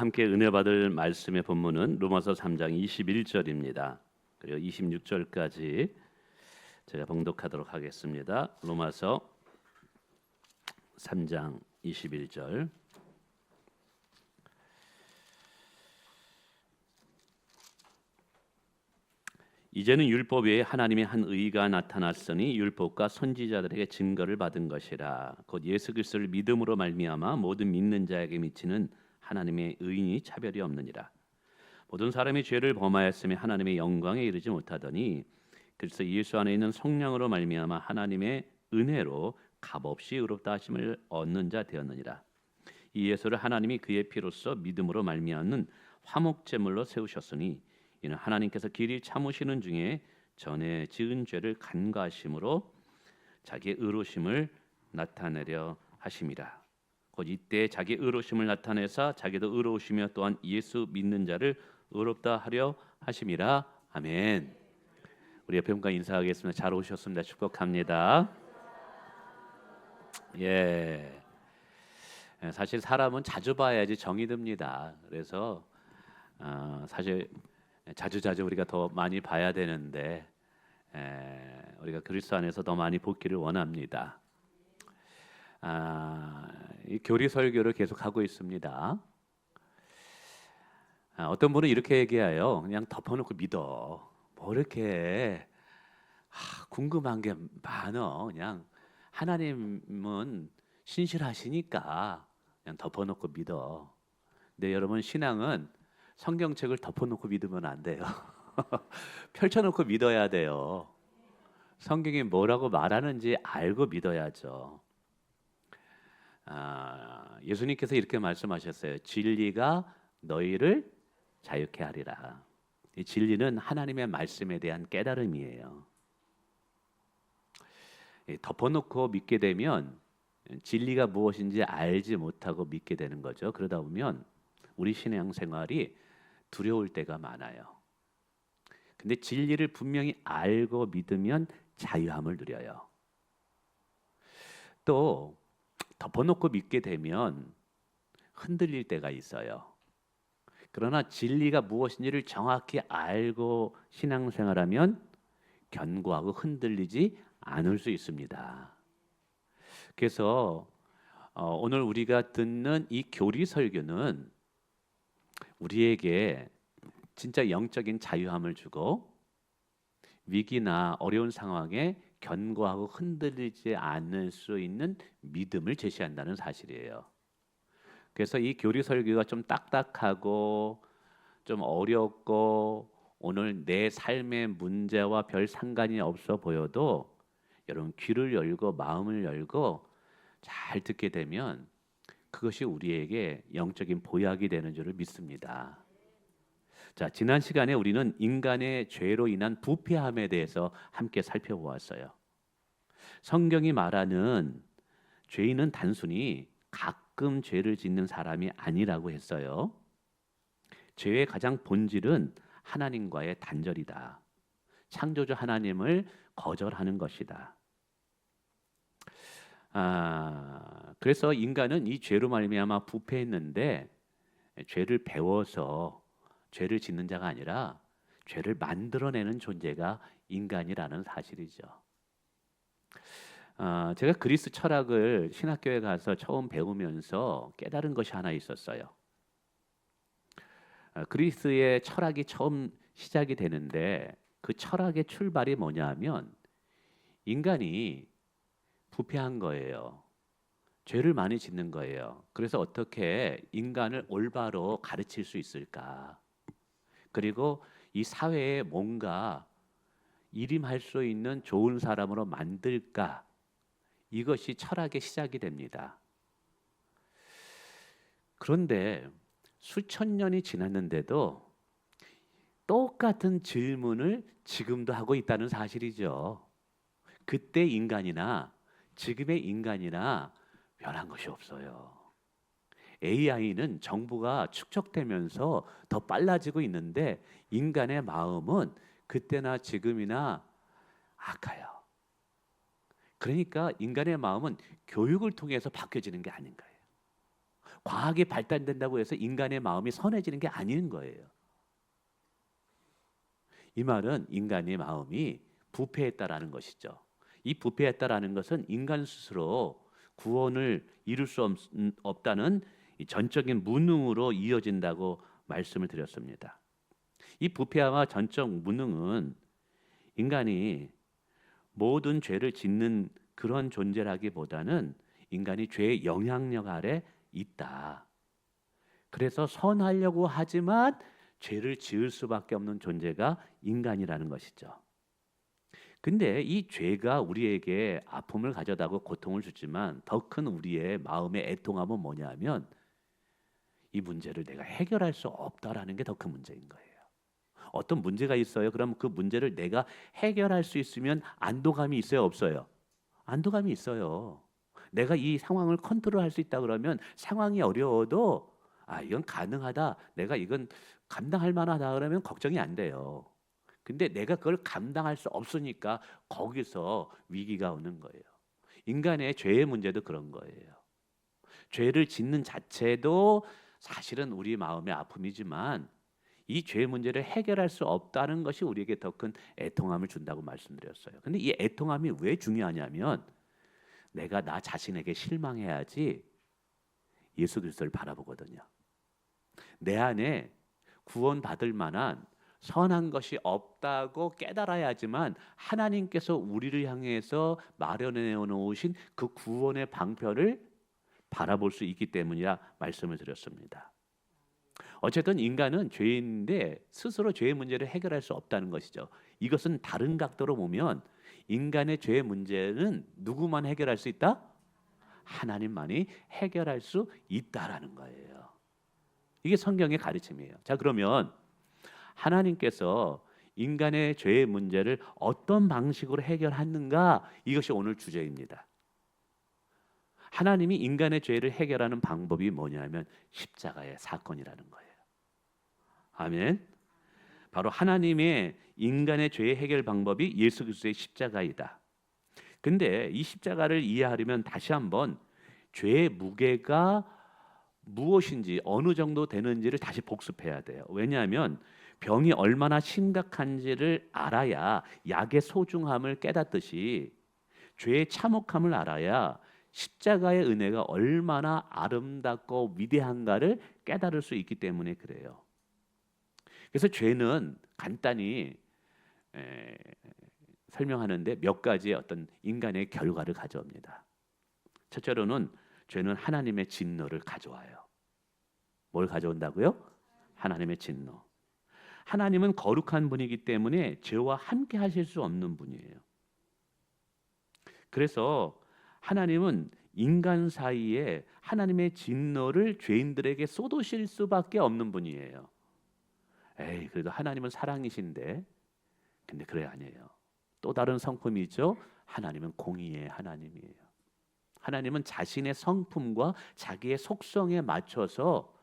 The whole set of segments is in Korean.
함께 은혜 받을 말씀의 본문은 로마서 3장 21절입니다. 그리고 26절까지 제가 봉독하도록 하겠습니다. 로마서 3장 21절. 이제는 율법 외에 하나님의 한 의가 나타났으니 율법과 선지자들에게 증거를 받은 것이라. 곧 예수 그리스도를 믿음으로 말미암아 모든 믿는 자에게 미치는 하나님의 의인이 차별이 없느니라. 모든 사람이 죄를 범하였으며 하나님의 영광에 이르지 못하더니 그리스도 예수 안에 있는 성령으로 말미암아 하나님의 은혜로 값없이 의롭다 하심을 얻는 자 되었느니라. 이 예수를 하나님이 그의 피로써 믿음으로 말미암는 화목제물로 세우셨으니 이는 하나님께서 길이 참으시는 중에 전에 지은 죄를 간과하심으로 자기의 의로심을 나타내려 하심이라. 곧 이때 자기의 의로심을 나타내사 자기도 의로우시며 또한 예수 믿는 자를 의롭다 하려 하심이라. 아멘. 우리 옆에 분과 인사하겠습니다. 잘 오셨습니다. 축복합니다. 사실 사람은 자주 봐야지 정이 듭니다. 그래서 사실 자주자주 우리가 더 많이 봐야 되는데 우리가 그리스도 안에서 더 많이 복기를 원합니다. 이 교리 설교를 계속 하고 있습니다. 어떤 분은 이렇게 얘기해요. 그냥 덮어놓고 믿어. 뭐 이렇게 궁금한 게 많어. 그냥 하나님은 신실하시니까 그냥 덮어놓고 믿어. 근데 여러분, 신앙은 성경책을 덮어놓고 믿으면 안 돼요. 펼쳐놓고 믿어야 돼요. 성경이 뭐라고 말하는지 알고 믿어야죠. 예수님께서 이렇게 말씀하셨어요. 진리가 너희를 자유케 하리라. 이 진리는 하나님의 말씀에 대한 깨달음이에요. 덮어놓고 믿게 되면 진리가 무엇인지 알지 못하고 믿게 되는 거죠. 그러다 보면 우리 신앙생활이 두려울 때가 많아요. 근데 진리를 분명히 알고 믿으면 자유함을 누려요. 또 덮어놓고 믿게 되면 흔들릴 때가 있어요. 그러나 진리가 무엇인지를 정확히 알고 신앙생활하면 견고하고 흔들리지 않을 수 있습니다. 그래서 오늘 우리가 듣는 이 교리 설교는 우리에게 진짜 영적인 자유함을 주고 위기나 어려운 상황에 견고하고 흔들리지 않을 수 있는 믿음을 제시한다는 사실이에요. 그래서 이 교리 설교가 좀 딱딱하고 좀 어렵고 오늘 내 삶의 문제와 별 상관이 없어 보여도 여러분, 귀를 열고 마음을 열고 잘 듣게 되면 그것이 우리에게 영적인 보약이 되는 줄을 믿습니다. 자, 지난 시간에 우리는 인간의 죄로 인한 부패함에 대해서 함께 살펴보았어요. 성경이 말하는 죄인은 단순히 가끔 죄를 짓는 사람이 아니라고 했어요. 죄의 가장 본질은 하나님과의 단절이다. 창조주 하나님을 거절하는 것이다. 그래서 인간은 이 죄로 말미암아 부패했는데 죄를 배워서 죄를 짓는 자가 아니라 죄를 만들어내는 존재가 인간이라는 사실이죠. 제가 그리스 철학을 신학교에 가서 처음 배우면서 깨달은 것이 하나 있었어요. 그리스의 철학이 처음 시작이 되는데 그 철학의 출발이 뭐냐면 인간이 부패한 거예요. 죄를 많이 짓는 거예요. 그래서 어떻게 인간을 올바로 가르칠 수 있을까? 그리고 이 사회에 뭔가 일임할 수 있는 좋은 사람으로 만들까? 이것이 철학의 시작이 됩니다. 그런데 수천 년이 지났는데도 똑같은 질문을 지금도 하고 있다는 사실이죠. 그때 인간이나 지금의 인간이나 변한 것이 없어요. AI는 정보가 축적되면서 더 빨라지고 있는데 인간의 마음은 그때나 지금이나 악해요. 그러니까 인간의 마음은 교육을 통해서 바뀌어지는 게 아닌 거예요. 과학이 발달된다고 해서 인간의 마음이 선해지는 게 아닌 거예요. 이 말은 인간의 마음이 부패했다라는 것이죠. 이 부패했다라는 것은 인간 스스로 구원을 이룰 수 없다는 이 전적인 무능으로 이어진다고 말씀을 드렸습니다. 이 부패와 전적 무능은 인간이 모든 죄를 짓는 그런 존재라기보다는 인간이 죄의 영향력 아래 있다. 그래서 선하려고 하지만 죄를 지을 수밖에 없는 존재가 인간이라는 것이죠. 근데 이 죄가 우리에게 아픔을 가져다고 고통을 주지만 더 큰 우리의 마음의 애통함은 뭐냐면 이 문제를 내가 해결할 수 없다라는 게 더 큰 문제인 거예요. 어떤 문제가 있어요. 그럼 그 문제를 내가 해결할 수 있으면 안도감이 있어요, 없어요? 안도감이 있어요. 내가 이 상황을 컨트롤할 수 있다 그러면 상황이 어려워도 이건 가능하다. 내가 이건 감당할 만하다 그러면 걱정이 안 돼요. 근데 내가 그걸 감당할 수 없으니까 거기서 위기가 오는 거예요. 인간의 죄의 문제도 그런 거예요. 죄를 짓는 자체도 사실은 우리 마음의 아픔이지만 이 죄 문제를 해결할 수 없다는 것이 우리에게 더 큰 애통함을 준다고 말씀드렸어요. 근데 이 애통함이 왜 중요하냐면 내가 나 자신에게 실망해야지 예수 그리스도를 바라보거든요. 내 안에 구원받을 만한 선한 것이 없다고 깨달아야지만 하나님께서 우리를 향해서 마련해 놓으신 그 구원의 방편을 바라볼 수 있기 때문이라 말씀을 드렸습니다. 어쨌든 인간은 죄인인데 스스로 죄의 문제를 해결할 수 없다는 것이죠. 이것은 다른 각도로 보면 인간의 죄의 문제는 누구만 해결할 수 있다? 하나님만이 해결할 수 있다라는 거예요. 이게 성경의 가르침이에요. 자, 그러면 하나님께서 인간의 죄의 문제를 어떤 방식으로 해결하는가? 이것이 오늘 주제입니다. 하나님이 인간의 죄를 해결하는 방법이 뭐냐면 십자가의 사건이라는 거예요. 아멘. 바로 하나님의 인간의 죄의 해결 방법이 예수 그리스도의 십자가이다. 근데 이 십자가를 이해하려면 다시 한번 죄의 무게가 무엇인지 어느 정도 되는지를 다시 복습해야 돼요. 왜냐하면 병이 얼마나 심각한지를 알아야 약의 소중함을 깨닫듯이 죄의 참혹함을 알아야 십자가의 은혜가 얼마나 아름답고 위대한가를 깨달을 수 있기 때문에 그래요. 그래서 죄는 간단히 설명하는데 몇 가지의 어떤 인간의 결과를 가져옵니다. 첫째로는 죄는 하나님의 진노를 가져와요. 뭘 가져온다고요? 하나님의 진노. 하나님은 거룩한 분이기 때문에 죄와 함께 하실 수 없는 분이에요. 그래서 하나님은 인간 사이에 하나님의 진노를 죄인들에게 쏟으실 수밖에 없는 분이에요. 그래도 하나님은 사랑이신데, 근데 그래 아니에요. 또 다른 성품이죠. 하나님은 공의의 하나님이에요. 하나님은 자신의 성품과 자기의 속성에 맞춰서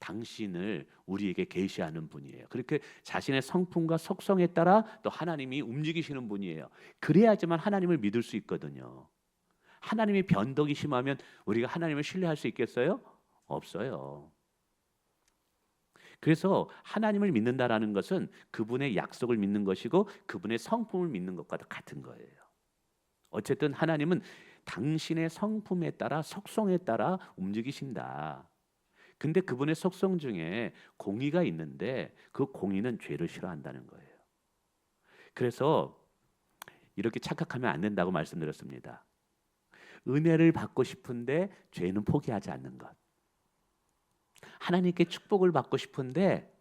당신을 우리에게 계시하는 분이에요. 그렇게 자신의 성품과 속성에 따라 또 하나님이 움직이시는 분이에요. 그래야지만 하나님을 믿을 수 있거든요. 하나님이 변덕이 심하면 우리가 하나님을 신뢰할 수 있겠어요? 없어요. 그래서 하나님을 믿는다라는 것은 그분의 약속을 믿는 것이고 그분의 성품을 믿는 것과 같은 거예요. 어쨌든 하나님은 당신의 성품에 따라 속성에 따라 움직이신다. 근데 그분의 속성 중에 공의가 있는데 그 공의는 죄를 싫어한다는 거예요. 그래서 이렇게 착각하면 안 된다고 말씀드렸습니다. 은혜를 받고 싶은데 죄는 포기하지 않는 것. 하나님께 축복을 받고 싶은데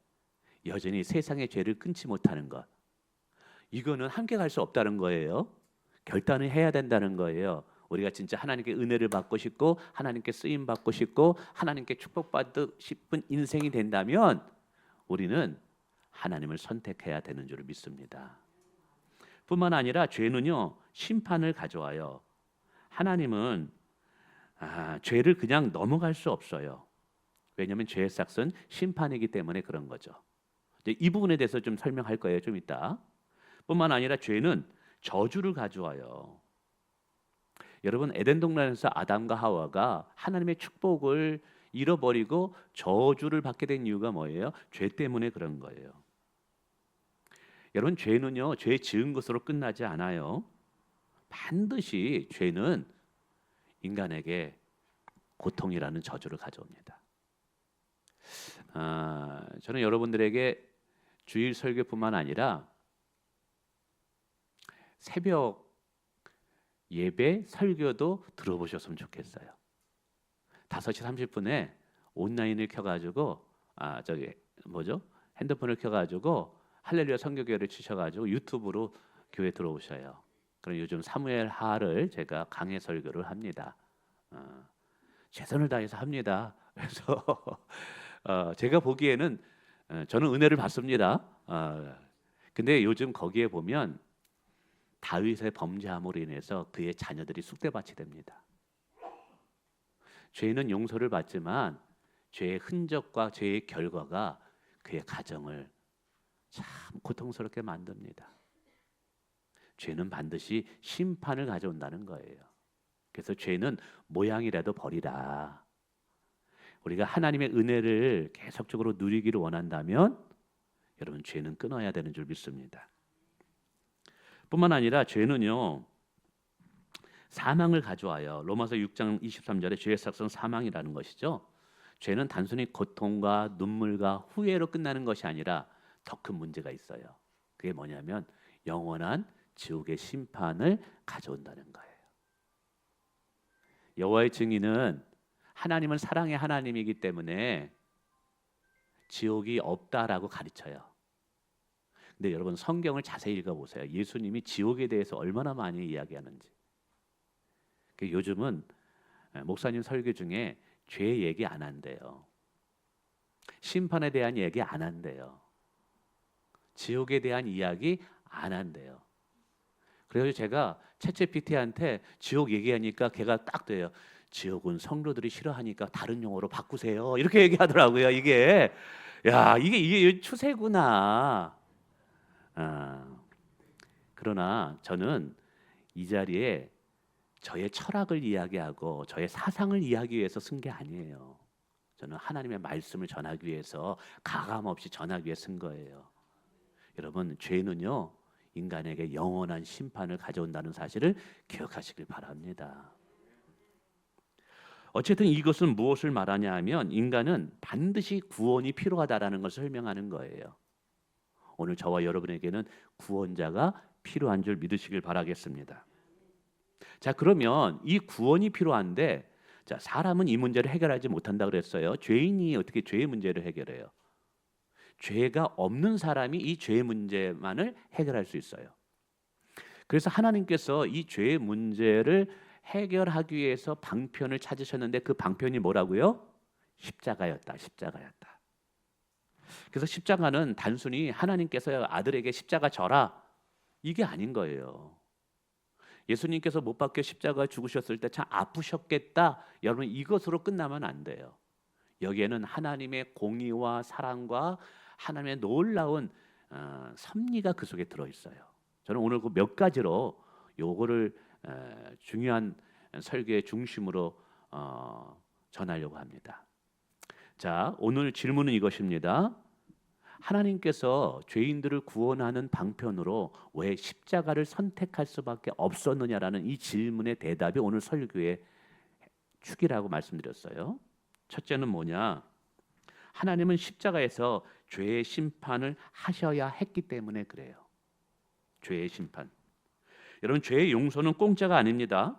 여전히 세상의 죄를 끊지 못하는 것. 이거는 함께 갈 수 없다는 거예요. 결단을 해야 된다는 거예요. 우리가 진짜 하나님께 은혜를 받고 싶고 하나님께 쓰임 받고 싶고 하나님께 축복받고 싶은 인생이 된다면 우리는 하나님을 선택해야 되는 줄 믿습니다. 뿐만 아니라 죄는요 심판을 가져와요. 하나님은 죄를 그냥 넘어갈 수 없어요. 왜냐하면 죄의 삭은 심판이기 때문에 그런 거죠. 이 부분에 대해서 좀 설명할 거예요. 좀 이따. 뿐만 아니라 죄는 저주를 가져와요. 여러분 에덴 동산에서 아담과 하와가 하나님의 축복을 잃어버리고 저주를 받게 된 이유가 뭐예요? 죄 때문에 그런 거예요. 여러분, 죄는요, 죄 지은 것으로 끝나지 않아요. 반드시 죄는 인간에게 고통이라는 저주를 가져옵니다. 저는 여러분들에게 주일 설교뿐만 아니라 새벽 예배 설교도 들어보셨으면 좋겠어요. 5시 30분에 온라인을 켜가지고 핸드폰을 켜가지고 할렐루야 선교교회를 치셔가지고 유튜브로 교회 들어오셔요. 그럼 요즘 사무엘 하를 제가 강해 설교를 합니다. 최선을 다해서 합니다. 그래서 제가 보기에는 저는 은혜를 받습니다. 근데 요즘 거기에 보면 다윗의 범죄함으로 인해서 그의 자녀들이 쑥대밭이 됩니다. 죄는 용서를 받지만 죄의 흔적과 죄의 결과가 그의 가정을 참 고통스럽게 만듭니다. 죄는 반드시 심판을 가져온다는 거예요. 그래서 죄는 모양이라도 버리라. 우리가 하나님의 은혜를 계속적으로 누리기를 원한다면 여러분, 죄는 끊어야 되는 줄 믿습니다. 뿐만 아니라 죄는요, 사망을 가져와요. 로마서 6장 23절에 죄의 삭은 사망이라는 것이죠. 죄는 단순히 고통과 눈물과 후회로 끝나는 것이 아니라 더 큰 문제가 있어요. 그게 뭐냐면 영원한 지옥의 심판을 가져온다는 거예요. 여호와의 증인은 하나님은 사랑의 하나님이기 때문에 지옥이 없다라고 가르쳐요. 근데 여러분, 성경을 자세히 읽어보세요. 예수님이 지옥에 대해서 얼마나 많이 이야기하는지. 요즘은 목사님 설교 중에 죄 얘기 안 한대요. 심판에 대한 얘기 안 한대요. 지옥에 대한 이야기 안 한대요. 그래서 제가 챗GPT한테 지옥 얘기하니까 걔가 딱 돼요. 지옥은 성도들이 싫어하니까 다른 용어로 바꾸세요. 이렇게 얘기하더라고요. 이게 추세구나. 그러나 저는 이 자리에 저의 철학을 이야기하고 저의 사상을 이야기하기 위해서 쓴 게 아니에요. 저는 하나님의 말씀을 전하기 위해서 가감 없이 전하기 위해 쓴 거예요. 여러분, 죄는요, 인간에게 영원한 심판을 가져온다는 사실을 기억하시길 바랍니다. 어쨌든 이것은 무엇을 말하냐 하면 인간은 반드시 구원이 필요하다라는 것을 설명하는 거예요. 오늘 저와 여러분에게는 구원자가 필요한 줄 믿으시길 바라겠습니다. 자, 그러면 이 구원이 필요한데, 자, 사람은 이 문제를 해결하지 못한다 그랬어요. 죄인이 어떻게 죄의 문제를 해결해요? 죄가 없는 사람이 이 죄의 문제만을 해결할 수 있어요. 그래서 하나님께서 이 죄의 문제를 해결하기 위해서 방편을 찾으셨는데 그 방편이 뭐라고요? 십자가였다. 십자가였다. 그래서 십자가는 단순히 하나님께서 아들에게 십자가 져라, 이게 아닌 거예요. 예수님께서 못 박혀 십자가 죽으셨을 때 참 아프셨겠다. 여러분, 이것으로 끝나면 안 돼요. 여기에는 하나님의 공의와 사랑과 하나님의 놀라운 섭리가 그 속에 들어있어요. 저는 오늘 그 몇 가지로 요거를 중요한 설교의 중심으로 전하려고 합니다. 자, 오늘 질문은 이것입니다. 하나님께서 죄인들을 구원하는 방편으로 왜 십자가를 선택할 수밖에 없었느냐라는 이 질문의 대답이 오늘 설교의 축이라고 말씀드렸어요. 첫째는 뭐냐? 하나님은 십자가에서 죄의 심판을 하셔야 했기 때문에 그래요. 죄의 심판. 여러분, 죄의 용서는 공짜가 아닙니다.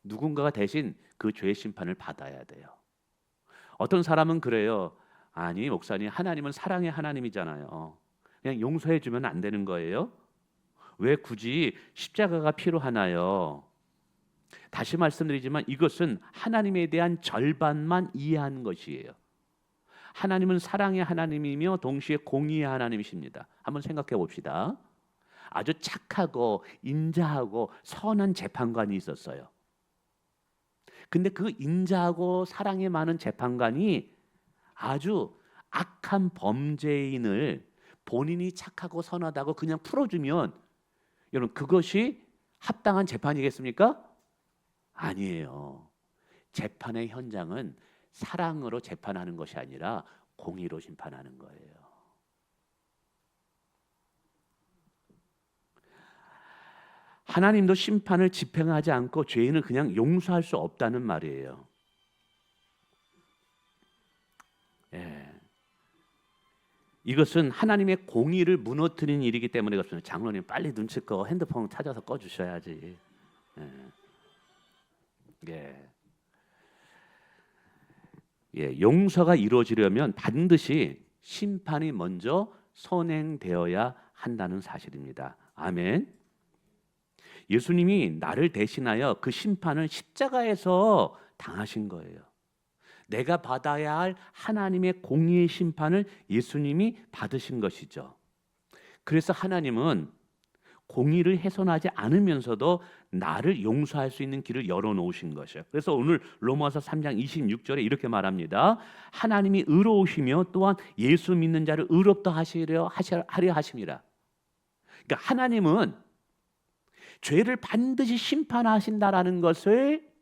누군가가 대신 그 죄의 심판을 받아야 돼요. 어떤 사람은 그래요. 아니, 목사님, 하나님은 사랑의 하나님이잖아요. 그냥 용서해 주면 안 되는 거예요? 왜 굳이 십자가가 필요하나요? 다시 말씀드리지만 이것은 하나님에 대한 절반만 이해하는 것이에요. 하나님은 사랑의 하나님이며 동시에 공의의 하나님이십니다. 한번 생각해 봅시다. 아주 착하고 인자하고 선한 재판관이 있었어요. 근데 그 인자하고 사랑이 많은 재판관이 아주 악한 범죄인을 본인이 착하고 선하다고 그냥 풀어주면 여러분, 그것이 합당한 재판이겠습니까? 아니에요. 재판의 현장은 사랑으로 재판하는 것이 아니라 공의로 심판하는 거예요. 하나님도 심판을 집행하지 않고 죄인을 그냥 용서할 수 없다는 말이에요. 예. 이것은 하나님의 공의를 무너뜨리는 일이기 때문에 그렇습니다. 장로님 빨리 눈치 꺼 핸드폰 찾아서 꺼주셔야지. 예. 예. 예. 용서가 이루어지려면 반드시 심판이 먼저 선행되어야 한다는 사실입니다. 아멘. 예수님이 나를 대신하여 그 심판을 십자가에서 당하신 거예요. 내가 받아야 할 하나님의 공의의 심판을 예수님이 받으신 것이죠. 그래서 하나님은 공의를 훼손하지 않으면서도 나를 용서할 수 있는 길을 열어놓으신 것이에요. 그래서 오늘 로마서 3장 26절에 이렇게 말합니다. 하나님이 의로우시며 또한 예수 믿는 자를 의롭다 하려 하심이라. 그러니까 하나님은 죄를 반드시 심판하신다라는 것을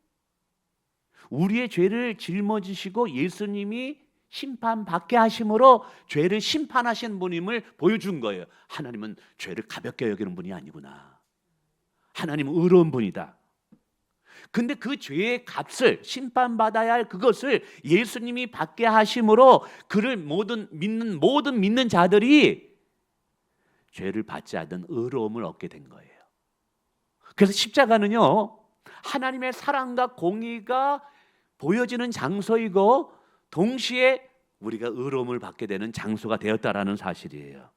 우리의 죄를 짊어지시고 예수님이 심판받게 하심으로 죄를 심판하신 분임을 보여준 거예요. 하나님은 죄를 가볍게 여기는 분이 아니구나. 하나님은 의로운 분이다. 근데 그 죄의 값을 심판받아야 할 그것을 예수님이 받게 하심으로 그를 믿는 자들이 죄를 받지 않는 의로움을 얻게 된 거예요. 그래서 십자가는요, 하나님의 사랑과 공의가 보여지는 장소이고 동시에 우리가 의로움을 받게 되는 장소가 되었다라는 사실이에요.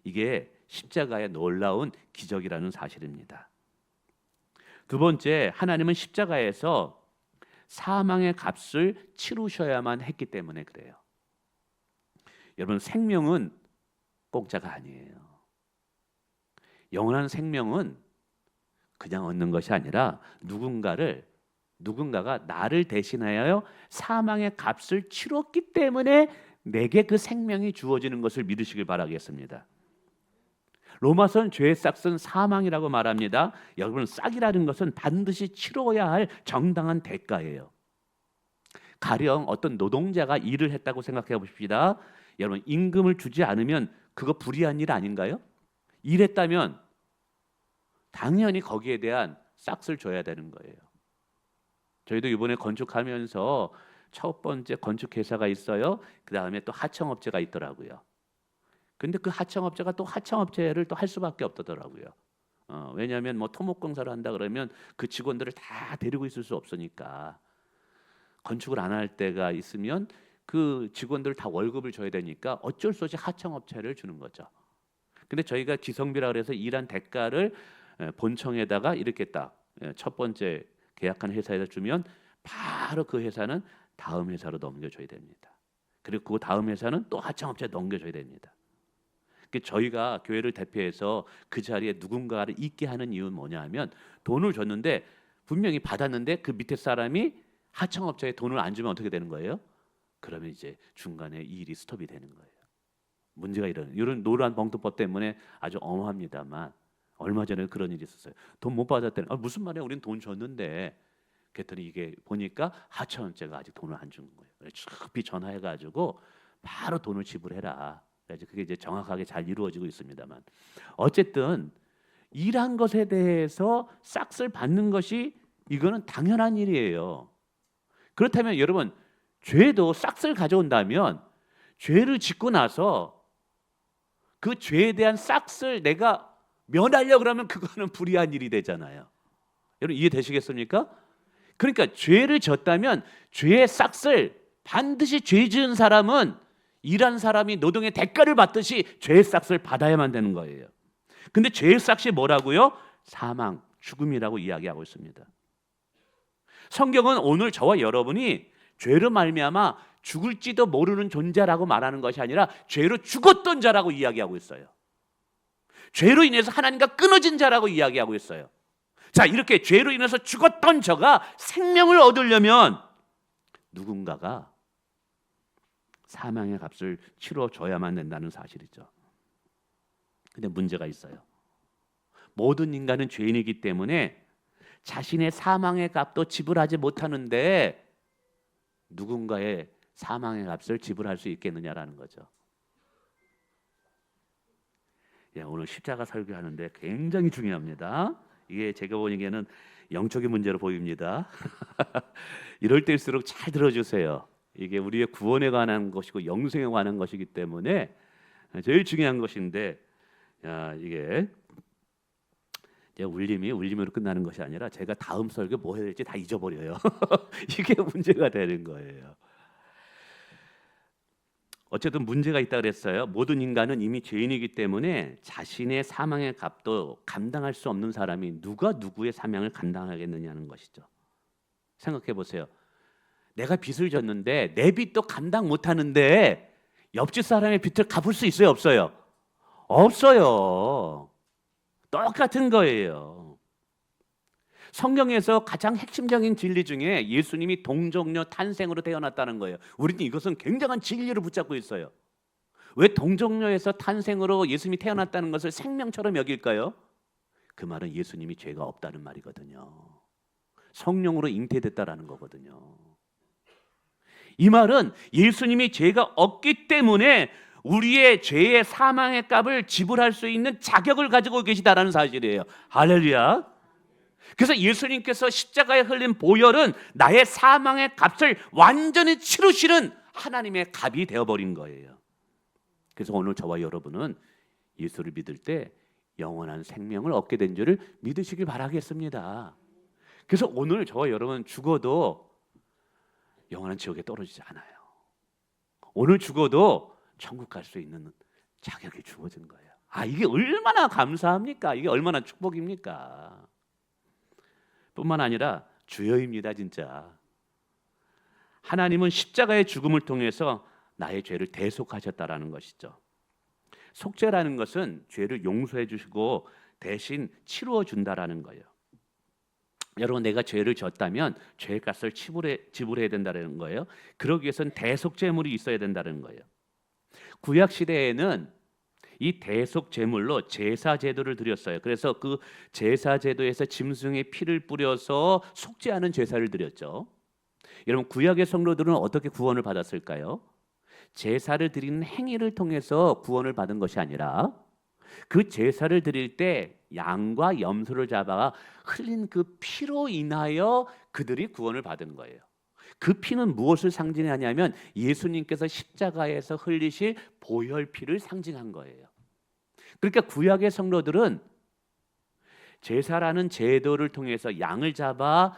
이게 십자가의 놀라운 기적이라는 사실입니다. 두 번째, 하나님은 십자가에서 사망의 값을 치르셔야만 했기 때문에 그래요. 여러분, 생명은 공짜가 아니에요. 영원한 생명은 그냥 얻는 것이 아니라 누군가가 나를 대신하여 사망의 값을 치렀기 때문에 내게 그 생명이 주어지는 것을 믿으시길 바라겠습니다. 로마서는 죄의 싹은 사망이라고 말합니다. 여러분, 싹이라는 것은 반드시 치러야 할 정당한 대가예요. 가령 어떤 노동자가 일을 했다고 생각해 보십시다. 여러분, 임금을 주지 않으면 그거 불이한 일 아닌가요? 일했다면 당연히 거기에 대한 싹을 줘야 되는 거예요. 저희도 이번에 건축하면서 첫 번째 건축회사가 있어요. 그 다음에 또 하청업체가 있더라고요. 근데 그 하청업체가 또 하청업체를 또 할 수밖에 없더라고요. 왜냐하면 뭐 토목공사를 한다 그러면 그 직원들을 다 데리고 있을 수 없으니까 건축을 안 할 때가 있으면 그 직원들 다 월급을 줘야 되니까 어쩔 수 없이 하청업체를 주는 거죠. 근데 저희가 기성비라 그래서 일한 대가를 본청에다가 이렇게 딱 첫 번째 계약한 회사에다 주면 바로 그 회사는 다음 회사로 넘겨줘야 됩니다. 그리고 그 다음 회사는 또 하청업체에 넘겨줘야 됩니다. 저희가 교회를 대표해서 그 자리에 누군가를 있게 하는 이유는 뭐냐면 돈을 줬는데 분명히 받았는데 그 밑에 사람이 하청업체에 돈을 안 주면 어떻게 되는 거예요? 그러면 이제 중간에 이 일이 스톱이 되는 거예요. 문제가 이런 노란 봉투법 때문에 아주 엄합니다만 얼마 전에 그런 일이 있었어요. 돈 못 받았더니 무슨 말이야? 우린 돈 줬는데 그랬더니 이게 보니까 하청업체가 아직 돈을 안 준 거예요. 급히 전화해가지고 바로 돈을 지불해라. 그래서 그게 이제 정확하게 잘 이루어지고 있습니다만 어쨌든 일한 것에 대해서 싹을 받는 것이 이거는 당연한 일이에요. 그렇다면 여러분, 죄도 싹을 가져온다면 죄를 짓고 나서 그 죄에 대한 싹을 내가 면하려고 그러면 그거는 불의한 일이 되잖아요. 여러분 이해되시겠습니까? 그러니까 죄를 졌다면 죄의 싹을 반드시 죄 지은 사람은 일한 사람이 노동의 대가를 받듯이 죄의 싹을 받아야만 되는 거예요. 근데 죄의 싹이 뭐라고요? 사망, 죽음이라고 이야기하고 있습니다. 성경은 오늘 저와 여러분이 죄로 말미암아 죽을지도 모르는 존재라고 말하는 것이 아니라 죄로 죽었던 자라고 이야기하고 있어요. 죄로 인해서 하나님과 끊어진 자라고 이야기하고 있어요. 자, 이렇게 죄로 인해서 죽었던 저가 생명을 얻으려면 누군가가 사망의 값을 치러줘야만 된다는 사실이죠. 근데 문제가 있어요. 모든 인간은 죄인이기 때문에 자신의 사망의 값도 지불하지 못하는데 누군가의 사망의 값을 지불할 수 있겠느냐라는 거죠. 예, 오늘 십자가 설교하는데 굉장히 중요합니다. 이게 제가 보기에는 영적인 문제로 보입니다. 이럴 때일수록 잘 들어주세요. 이게 우리의 구원에 관한 것이고 영생에 관한 것이기 때문에 제일 중요한 것인데, 이게 울림으로 끝나는 것이 아니라 제가 다음 설교 뭐 해야 될지 다 잊어버려요. 이게 문제가 되는 거예요. 어쨌든 문제가 있다 그랬어요. 모든 인간은 이미 죄인이기 때문에 자신의 사망의 값도 감당할 수 없는 사람이 누가 누구의 사명을 감당하겠느냐는 것이죠. 생각해 보세요. 내가 빚을 졌는데 내 빚도 감당 못하는데 옆집 사람의 빚을 갚을 수 있어요, 없어요? 없어요. 똑같은 거예요. 성경에서 가장 핵심적인 진리 중에 예수님이 동정녀 탄생으로 태어났다는 거예요. 우리는 이것은 굉장한 진리를 붙잡고 있어요. 왜 동정녀에서 탄생으로 예수님이 태어났다는 것을 생명처럼 여길까요? 그 말은 예수님이 죄가 없다는 말이거든요. 성령으로 잉태됐다라는 거거든요. 이 말은 예수님이 죄가 없기 때문에 우리의 죄의 사망의 값을 지불할 수 있는 자격을 가지고 계시다라는 사실이에요. 할렐루야. 그래서 예수님께서 십자가에 흘린 보혈은 나의 사망의 값을 완전히 치르시는 하나님의 값이 되어버린 거예요. 그래서 오늘 저와 여러분은 예수를 믿을 때 영원한 생명을 얻게 된 줄을 믿으시길 바라겠습니다. 그래서 오늘 저와 여러분 죽어도 영원한 지옥에 떨어지지 않아요. 오늘 죽어도 천국 갈 수 있는 자격이 주어진 거예요. 이게 얼마나 감사합니까? 이게 얼마나 축복입니까? 뿐만 아니라 주여입니다. 진짜 하나님은 십자가의 죽음을 통해서 나의 죄를 대속하셨다라는 것이죠. 속죄라는 것은 죄를 용서해 주시고 대신 치루어 준다라는 거예요. 여러분, 내가 죄를 졌다면 죄의 값을 지불해야 된다는 거예요. 그러기 위해서는 대속제물이 있어야 된다는 거예요. 구약 시대에는 이 대속 제물로 제사 제도를 드렸어요. 그래서 그 제사 제도에서 짐승의 피를 뿌려서 속죄하는 제사를 드렸죠. 여러분, 구약의 성도들은 어떻게 구원을 받았을까요? 제사를 드리는 행위를 통해서 구원을 받은 것이 아니라 그 제사를 드릴 때 양과 염소를 잡아 흘린 그 피로 인하여 그들이 구원을 받은 거예요. 그 피는 무엇을 상징하냐면 예수님께서 십자가에서 흘리실 보혈피를 상징한 거예요. 그러니까 구약의 성도들은 제사라는 제도를 통해서 양을 잡아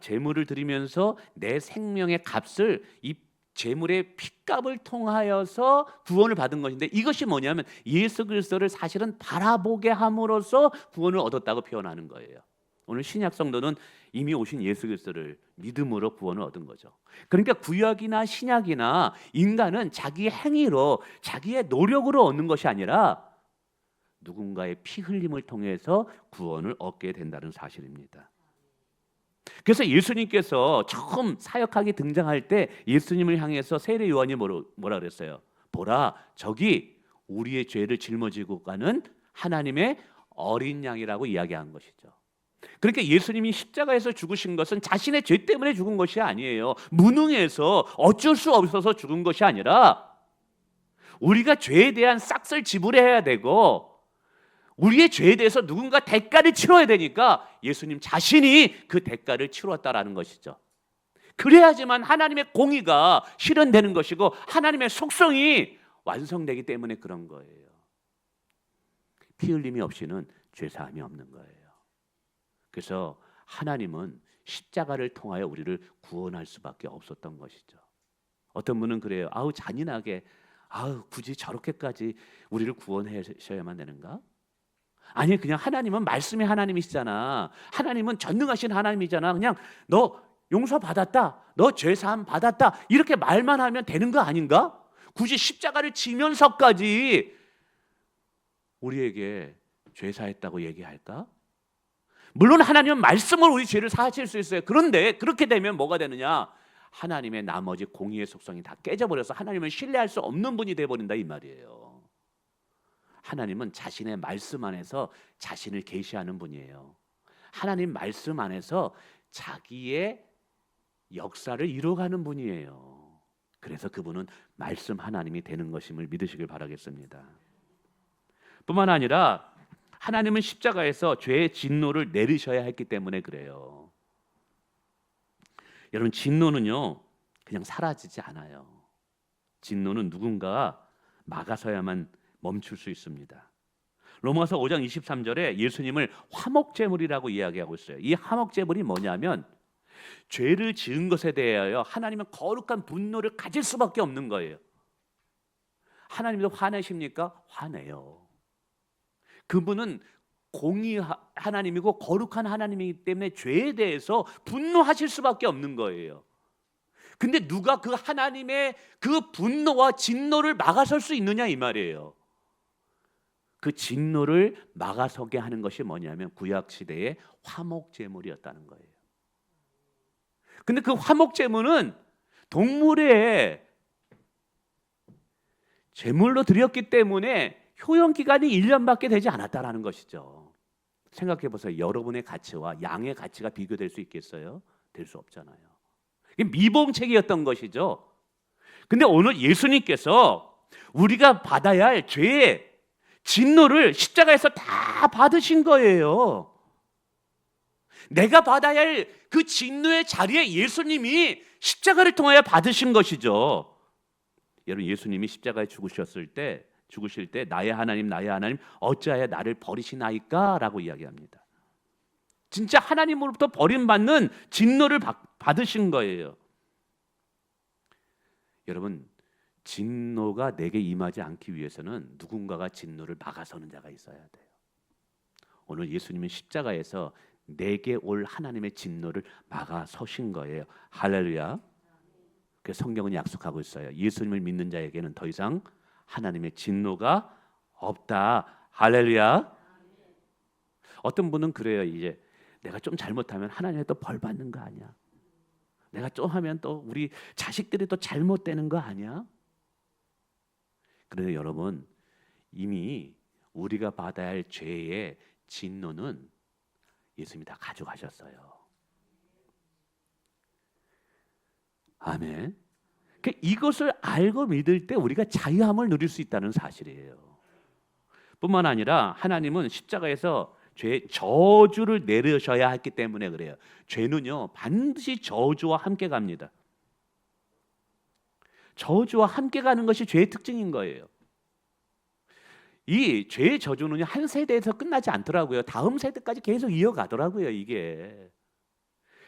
제물을 드리면서 내 생명의 값을 이 제물의 피값을 통하여서 구원을 받은 것인데, 이것이 뭐냐면 예수 그리스도를 사실은 바라보게 함으로써 구원을 얻었다고 표현하는 거예요. 오늘 신약 성도는 이미 오신 예수 그리스도를 믿음으로 구원을 얻은 거죠. 그러니까 구약이나 신약이나 인간은 자기의 행위로 자기의 노력으로 얻는 것이 아니라 누군가의 피 흘림을 통해서 구원을 얻게 된다는 사실입니다. 그래서 예수님께서 처음 사역하게 등장할 때 예수님을 향해서 세례 요한이 뭐라 그랬어요? 보라, 저기 우리의 죄를 짊어지고 가는 하나님의 어린 양이라고 이야기한 것이죠. 그러니까 예수님이 십자가에서 죽으신 것은 자신의 죄 때문에 죽은 것이 아니에요. 무능해서 어쩔 수 없어서 죽은 것이 아니라 우리가 죄에 대한 싹을 지불해야 되고 우리의 죄에 대해서 누군가 대가를 치러야 되니까 예수님 자신이 그 대가를 치렀다라는 것이죠. 그래야지만 하나님의 공의가 실현되는 것이고 하나님의 속성이 완성되기 때문에 그런 거예요. 피 흘림이 없이는 죄사함이 없는 거예요. 그래서 하나님은 십자가를 통하여 우리를 구원할 수밖에 없었던 것이죠. 어떤 분은 그래요. 잔인하게 굳이 저렇게까지 우리를 구원하셔야만 되는가? 아니, 그냥 하나님은 말씀의 하나님이시잖아. 하나님은 전능하신 하나님이잖아. 그냥 너 용서 받았다, 너 죄사함 받았다, 이렇게 말만 하면 되는 거 아닌가? 굳이 십자가를 지면서까지 우리에게 죄사했다고 얘기할까? 물론 하나님은 말씀으로 우리 죄를 사하실 수 있어요. 그런데 그렇게 되면 뭐가 되느냐? 하나님의 나머지 공의의 속성이 다 깨져버려서 하나님을 신뢰할 수 없는 분이 되어버린다 이 말이에요. 하나님은 자신의 말씀 안에서 자신을 계시하는 분이에요. 하나님 말씀 안에서 자기의 역사를 이뤄가는 분이에요. 그래서 그분은 말씀 하나님이 되는 것임을 믿으시길 바라겠습니다. 뿐만 아니라 하나님은 십자가에서 죄의 진노를 내리셔야 했기 때문에 그래요. 여러분, 진노는요 그냥 사라지지 않아요. 진노는 누군가 막아서야만 멈출 수 있습니다. 로마서 5장 23절에 예수님을 화목제물이라고 이야기하고 있어요. 이 화목제물이 뭐냐면 죄를 지은 것에 대하여 하나님은 거룩한 분노를 가질 수밖에 없는 거예요. 하나님도 화내십니까? 화내요. 그분은 공의 하나님이고 거룩한 하나님이기 때문에 죄에 대해서 분노하실 수밖에 없는 거예요. 근데 누가 그 하나님의 그 분노와 진노를 막아설 수 있느냐 이 말이에요. 그 진노를 막아서게 하는 것이 뭐냐면 구약 시대의 화목제물이었다는 거예요. 근데 그 화목제물은 동물의 제물로 드렸기 때문에 효용기간이 1년밖에 되지 않았다라는 것이죠. 생각해 보세요. 여러분의 가치와 양의 가치가 비교될 수 있겠어요? 될 수 없잖아요. 이게 미봉책이었던 것이죠. 근데 오늘 예수님께서 우리가 받아야 할 죄의 진노를 십자가에서 다 받으신 거예요. 내가 받아야 할 그 진노의 자리에 예수님이 십자가를 통하여 받으신 것이죠. 여러분, 예수님이 십자가에 죽으실 때 나의 하나님 어찌하여 나를 버리시나이까? 라고 이야기합니다. 진짜 하나님으로부터 버림받는 진노를 받으신 거예요. 여러분, 진노가 내게 임하지 않기 위해서는 누군가가 진노를 막아서는 자가 있어야 돼요. 오늘 예수님은 십자가에서 내게 올 하나님의 진노를 막아서신 거예요. 할렐루야. 그래서 성경은 약속하고 있어요. 예수님을 믿는 자에게는 더 이상 하나님의 진노가 없다. 할렐루야. 어떤 분은 그래요. 이제 내가 좀 잘못하면 하나님이 또 벌 받는 거 아니야? 내가 좀 하면 또 우리 자식들이 또 잘못되는 거 아니야? 그런데 여러분, 이미 우리가 받아야 할 죄의 진노는 예수님이 다 가져가셨어요. 아멘. 이것을 알고 믿을 때 우리가 자유함을 누릴 수 있다는 사실이에요. 뿐만 아니라 하나님은 십자가에서 죄의 저주를 내리셔야 했기 때문에 그래요. 죄는요 반드시 저주와 함께 갑니다. 저주와 함께 가는 것이 죄의 특징인 거예요. 이 죄의 저주는 한 세대에서 끝나지 않더라고요. 다음 세대까지 계속 이어가더라고요, 이게.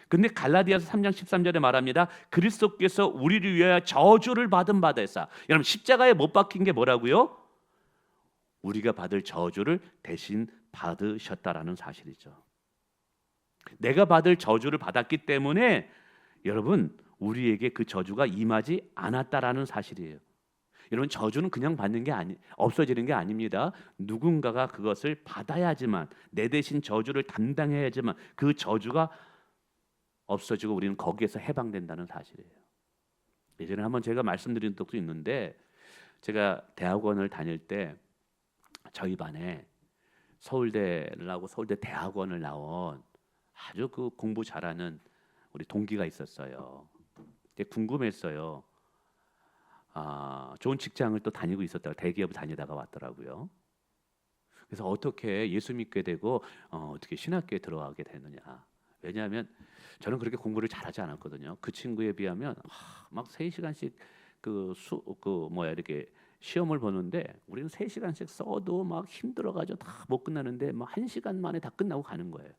근데 갈라디아서 3장 13절에 말합니다. 그리스도께서 우리를 위하여 저주를 받은 바 되사. 여러분, 십자가에 못 박힌 게 뭐라고요? 우리가 받을 저주를 대신 받으셨다라는 사실이죠. 내가 받을 저주를 받았기 때문에 여러분, 우리에게 그 저주가 임하지 않았다라는 사실이에요. 여러분, 저주는 그냥 받는 게 없어지는 게 아닙니다. 누군가가 그것을 받아야지만, 내 대신 저주를 담당해야지만 그 저주가 없어지고 우리는 거기에서 해방된다는 사실이에요. 예전에 한번 제가 말씀드린 적도 있는데, 제가 대학원을 다닐 때 저희 반에 서울대를 나오고 서울대 대학원을 나온 아주 그 공부 잘하는 우리 동기가 있었어요. 궁금했어요. 좋은 직장을 또 다니고 있었다가 대기업을 다니다가 왔더라고요. 그래서 어떻게 예수 믿게 되고 어떻게 신학교에 들어가게 되느냐. 왜냐하면 저는 그렇게 공부를 잘하지 않았거든요. 그 친구에 비하면 막 3시간씩 이렇게 시험을 보는데 우리는 3시간씩 써도 막 힘들어가지고 다 못 끝나는데 막 1시간 만에 다 끝나고 가는 거예요.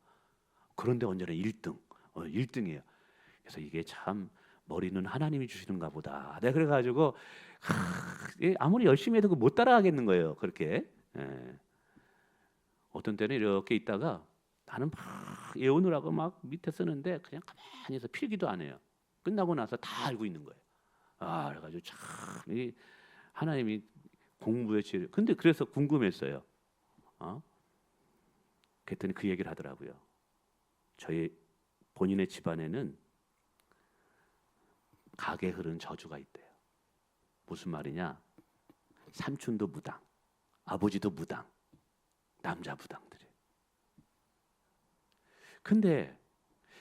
그런데 언제나 1등, 1등이에요. 그래서 이게 참 머리는 하나님이 주시는가 보다. 내가 그래가지고 아무리 열심히 해도 못 따라가겠는 거예요. 그렇게. 어떤 때는 이렇게 있다가 나는 막 외우느라고 막 밑에 쓰는데 그냥 가만히 있어 필기도 안 해요. 끝나고 나서 다 알고 있는 거예요. 그래가지고 참 이 하나님이 공부의 질. 근데 그래서 궁금했어요. 그랬더니 그 얘기를 하더라고요. 저희 본인의 집안에는 가게 흐른 저주가 있대요. 무슨 말이냐? 삼촌도 무당, 아버지도 무당, 남자 무당들이. 근데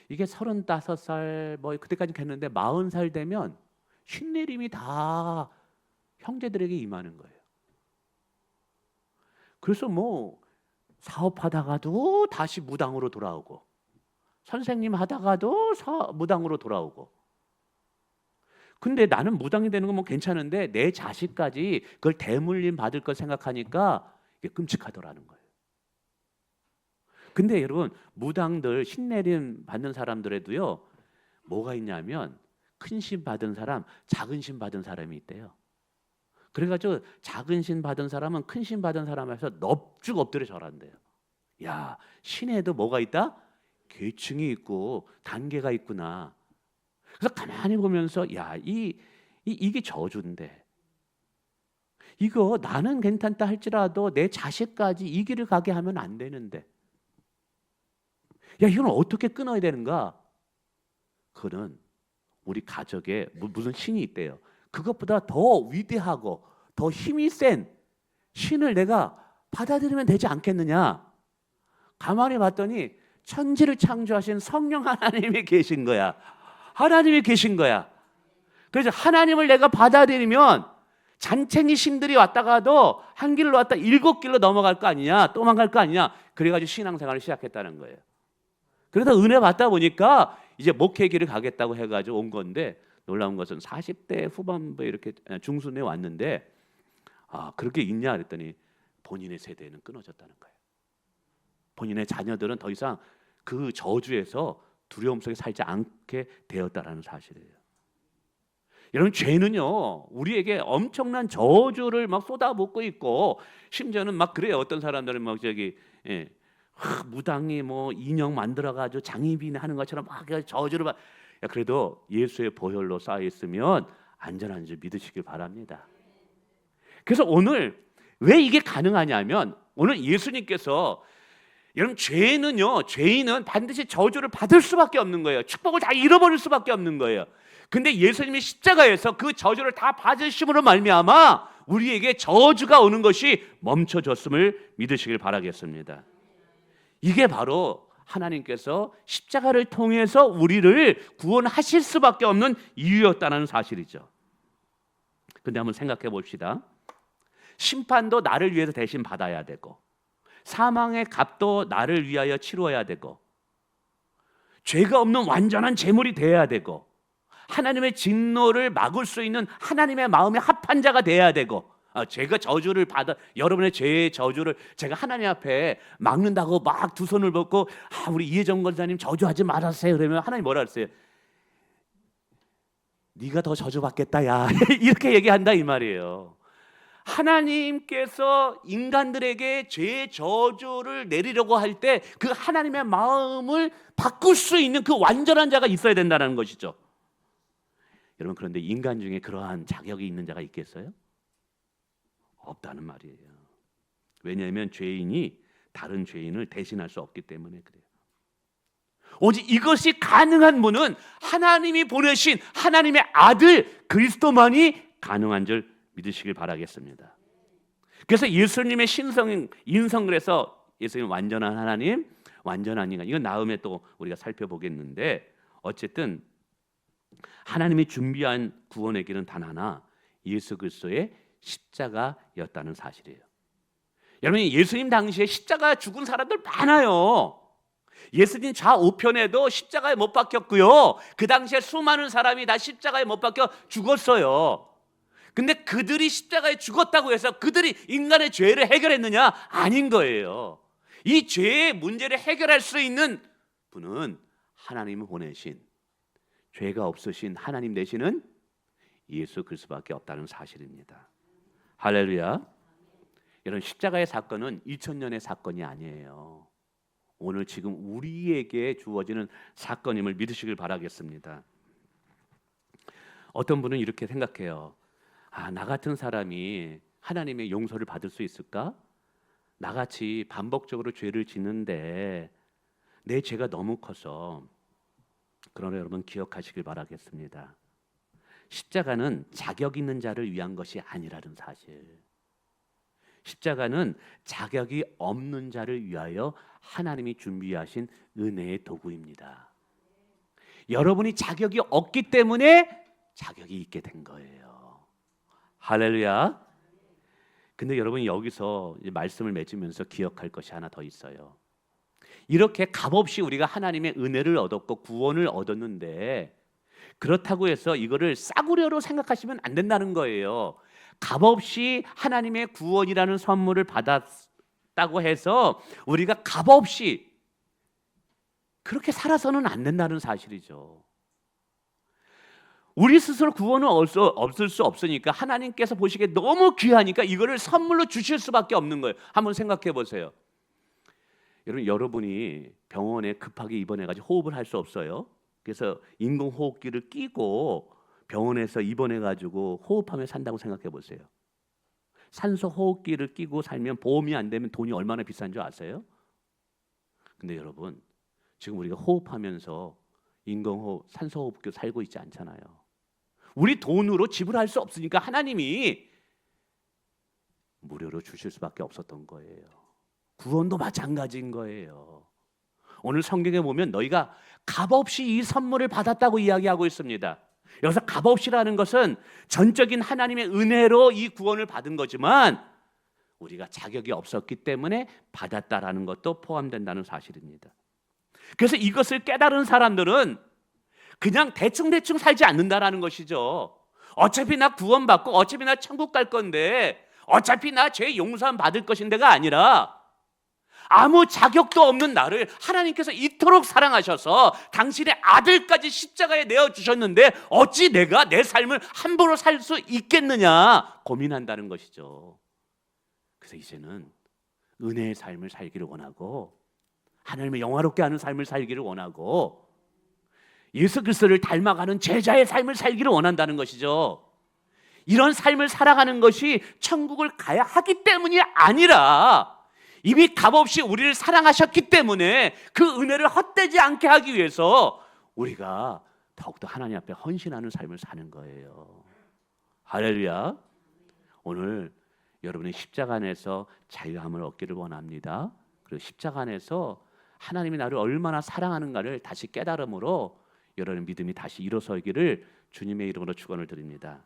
이게 35살 뭐 그때까지 했는데 40살 되면 신내림이 다 형제들에게 임하는 거예요. 그래서 뭐 사업하다가도 다시 무당으로 돌아오고, 선생님 하다가도 무당으로 돌아오고. 근데 나는 무당이 되는 건 뭐 괜찮은데 내 자식까지 그걸 대물림 받을 걸 생각하니까 이게 끔찍하더라는 거예요. 근데 여러분, 무당들 신내림 받는 사람들에도요 뭐가 있냐면 큰 신 받은 사람, 작은 신 받은 사람이 있대요. 그래가지고 작은 신 받은 사람은 큰 신 받은 사람에서 넙죽 엎드려 절한대요. 야, 신에도 뭐가 있다? 계층이 있고 단계가 있구나. 그래서 가만히 보면서 야, 이게 저주인데 이거 나는 괜찮다 할지라도 내 자식까지 이 길을 가게 하면 안 되는데, 야, 이건 어떻게 끊어야 되는가? 그는 우리 가족에 무슨 신이 있대요. 그것보다 더 위대하고 더 힘이 센 신을 내가 받아들이면 되지 않겠느냐? 가만히 봤더니 천지를 창조하신 성령 하나님이 계신 거야. 하나님이 계신 거야. 그래서 하나님을 내가 받아들이면 잔챙이 신들이 왔다가도 한 길로 왔다 7길로 넘어갈 거 아니냐, 도망갈 거 아니냐. 그래가지고 신앙생활을 시작했다는 거예요. 그러다 은혜 받다 보니까 이제 목회 길을 가겠다고 해가지고 온 건데, 놀라운 것은 40대 후반부에 이렇게 중순에 왔는데, 아, 그렇게 있냐 그랬더니 본인의 세대는 끊어졌다는 거예요. 본인의 자녀들은 더 이상 그 저주에서 두려움 속에 살지 않게 되었다라는 사실이에요. 여러분, 죄는요 우리에게 엄청난 저주를 막 쏟아붓고 있고, 심지어는 막 그래요. 어떤 사람들은 막 무당이 뭐 인형 만들어가지고 장희빈 하는 것처럼 막 저주를 막. 야, 그래도 예수의 보혈로 쌓여 있으면 안전한 줄 믿으시길 바랍니다. 그래서 오늘 왜 이게 가능하냐면, 오늘 예수님께서, 여러분, 죄인은 반드시 저주를 받을 수밖에 없는 거예요. 축복을 다 잃어버릴 수밖에 없는 거예요. 근데 예수님이 십자가에서 그 저주를 다 받으심으로 말미암아 우리에게 저주가 오는 것이 멈춰졌음을 믿으시길 바라겠습니다. 이게 바로 하나님께서 십자가를 통해서 우리를 구원하실 수밖에 없는 이유였다는 사실이죠. 근데 한번 생각해 봅시다. 심판도 나를 위해서 대신 받아야 되고, 사망의 값도 나를 위하여 치루어야 되고, 죄가 없는 완전한 제물이 되어야 되고, 하나님의 진노를 막을 수 있는 하나님의 마음에 합한 자가 되어야 되고, 제가 저주를 받아, 여러분의 죄의 저주를 제가 하나님 앞에 막는다고 막 두 손을 벗고 우리 이혜정 권사님 저주하지 말았어요 그러면 하나님 뭐라 그랬어요? 네가 더 저주받겠다 야 이렇게 얘기한다 이 말이에요. 하나님께서 인간들에게 죄의 저주를 내리려고 할 때 그 하나님의 마음을 바꿀 수 있는 그 완전한 자가 있어야 된다는 것이죠. 여러분, 그런데 인간 중에 그러한 자격이 있는 자가 있겠어요? 없다는 말이에요. 왜냐하면 죄인이 다른 죄인을 대신할 수 없기 때문에 그래요. 오직 이것이 가능한 분은 하나님이 보내신 하나님의 아들 그리스도만이 가능한 줄 믿으시길 바라겠습니다. 그래서 예수님의 인성을 해서 예수님 완전한 하나님, 완전한 인간, 이건 다음에 또 우리가 살펴보겠는데, 어쨌든 하나님이 준비한 구원의 길은 단 하나, 예수 그리스도의 십자가였다는 사실이에요. 여러분, 예수님 당시에 십자가 죽은 사람들 많아요. 예수님 좌우편에도 십자가에 못 박혔고요. 그 당시에 수많은 사람이 다 십자가에 못 박혀 죽었어요. 근데 그들이 십자가에 죽었다고 해서 그들이 인간의 죄를 해결했느냐? 아닌 거예요. 이 죄의 문제를 해결할 수 있는 분은 하나님을 보내신, 죄가 없으신 하나님 되시는 예수 그리스도밖에 없다는 사실입니다. 할렐루야. 여러분, 십자가의 사건은 2000년의 사건이 아니에요. 오늘 지금 우리에게 주어지는 사건임을 믿으시길 바라겠습니다. 어떤 분은 이렇게 생각해요. 나 같은 사람이 하나님의 용서를 받을 수 있을까? 나같이 반복적으로 죄를 짓는데 내 죄가 너무 커서. 그러나 여러분, 기억하시길 바라겠습니다. 십자가는 자격 있는 자를 위한 것이 아니라는 사실. 십자가는 자격이 없는 자를 위하여 하나님이 준비하신 은혜의 도구입니다. 여러분이 자격이 없기 때문에 자격이 있게 된 거예요. 할렐루야. 근데 여러분이 여기서 이제 말씀을 맺으면서 기억할 것이 하나 더 있어요. 이렇게 값없이 우리가 하나님의 은혜를 얻었고 구원을 얻었는데 그렇다고 해서 이거를 싸구려로 생각하시면 안 된다는 거예요. 값없이 하나님의 구원이라는 선물을 받았다고 해서 우리가 값없이 그렇게 살아서는 안 된다는 사실이죠. 우리 스스로 구원은 없을 수 없으니까 하나님께서 보시기에 너무 귀하니까 이거를 선물로 주실 수밖에 없는 거예요. 한번 생각해 보세요. 여러분이 병원에 급하게 입원해가지고 호흡을 할 수 없어요. 그래서 인공호흡기를 끼고 병원에서 입원해가지고 호흡하며 산다고 생각해 보세요. 산소호흡기를 끼고 살면 보험이 안 되면 돈이 얼마나 비싼 줄 아세요? 근데 여러분 지금 우리가 호흡하면서 산소호흡기 살고 있지 않잖아요. 우리 돈으로 지불할 수 없으니까 하나님이 무료로 주실 수밖에 없었던 거예요. 구원도 마찬가지인 거예요. 오늘 성경에 보면 너희가 값없이 이 선물을 받았다고 이야기하고 있습니다. 여기서 값없이라는 것은 전적인 하나님의 은혜로 이 구원을 받은 거지만 우리가 자격이 없었기 때문에 받았다라는 것도 포함된다는 사실입니다. 그래서 이것을 깨달은 사람들은 그냥 대충 살지 않는다라는 것이죠. 어차피 나 구원받고 어차피 나 천국 갈 건데 어차피 나 죄 용서함 받을 것인데가 아니라 아무 자격도 없는 나를 하나님께서 이토록 사랑하셔서 당신의 아들까지 십자가에 내어주셨는데 어찌 내가 내 삶을 함부로 살 수 있겠느냐 고민한다는 것이죠. 그래서 이제는 은혜의 삶을 살기를 원하고 하나님을 영화롭게 하는 삶을 살기를 원하고 예수 그리스도를 닮아가는 제자의 삶을 살기를 원한다는 것이죠. 이런 삶을 살아가는 것이 천국을 가야 하기 때문이 아니라 이미 값없이 우리를 사랑하셨기 때문에 그 은혜를 헛되지 않게 하기 위해서 우리가 더욱더 하나님 앞에 헌신하는 삶을 사는 거예요. 할렐루야. 오늘 여러분의 십자가 안에서 자유함을 얻기를 원합니다. 그리고 십자가 안에서 하나님이 나를 얼마나 사랑하는가를 다시 깨달음으로 여러분의 믿음이 다시 일어서기를 주님의 이름으로 축원을 드립니다.